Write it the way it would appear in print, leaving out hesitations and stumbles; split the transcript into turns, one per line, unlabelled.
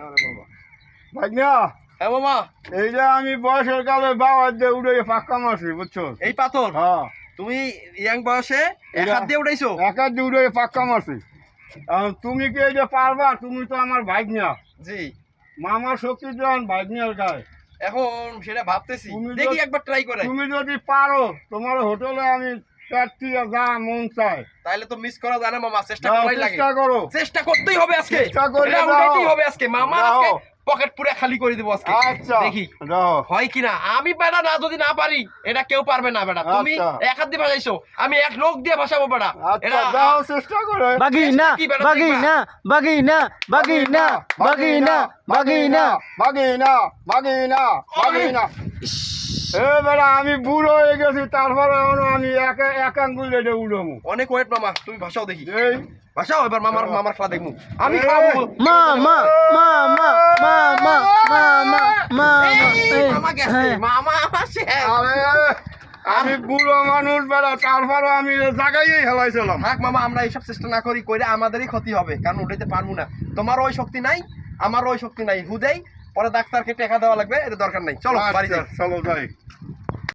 ভাইয়া
হ্যাঁ মামা,
এই যে আমি বয়সের কালে বাবার দিয়ে উঠে পাক্কা মারছি বুঝছো?
এই পাথর
হ্যাঁ
তুমি ইয়াং বয়সে এক হাত দিয়ে উঠাইছো?
এক হাত দিয়ে উঠে পাক্কা মারছি। এখন তুমি কি এই যে পারবা? তুমি তো আমার ভাগ্না,
জি।
মামার শক্তি দেন ভাগ্নার গায়ে।
এখন সেটা ভাবতেছি,
তুমি
দেখি
যদি-
একবার ট্রাই করে।
তুমি যদি পারো তোমার হোটেলে আমি প্যাটটি যা মন চাই
তাহলে তো মিস করা যায় না মামা, চেষ্টা
যাও,
করাই লাগে।
চেষ্টা করো।
চেষ্টা করতেই হবে আজকে,
চেষ্টা করে
এটা
যাও।
উঠাইতেই হবে আজকে। মামা
যাও।
আজকে পকেট পুরো খালি করে দিব আজকে।
আচ্ছা
দেখি
যাও।
হয় কিনা। আমি বেটা না, যদি না পারি এটা কেউ পারবে না বেটা। তুমি
আচ্ছা।
এক হাত দিয়ে ভাসাইছো, আমি এক লোক দিয়ে ভাসাবো বেটা।
আচ্ছা
এটা
যাও চেষ্টা করে।
বাগিনা বাগিনা বাগিনা বাগিনা বাগিনা বাগিনা
বাগিনা বাগিনা বাগিনা। এ বেটা আমি বুড়ো হয়ে গেছি, তারপরে এখনো আমি এক আঙ্গুল রেটে উঠবো।
অনেক ওয়েট মামা, তুমি ভাসাও দেখি।
এই
ভাসাও এবার মামার খেলা দেখবো আমি।
এই।
খাবো
মা মা মা মা মা মা মা মা মা
মামা গেছে, মামা আসে।
আরে আমি বুড়ো মানুষ বেড়া, তারপরে আমি জায়গায় হেলাইছিলাম।
থাক মামা, আমরা এইসব চেষ্টা না করি, কইলে আমাদেরই ক্ষতি হবে, কারণ উঠাইতে পারবো না। তোমারও ওই শক্তি নাই, আমারও ওই শক্তি নাই। হুদেই পরে ডাক্তারকে টাকা দেওয়া লাগবে, এটা দরকার নাই। চলো বাড়ি যাই।
চলো যাই।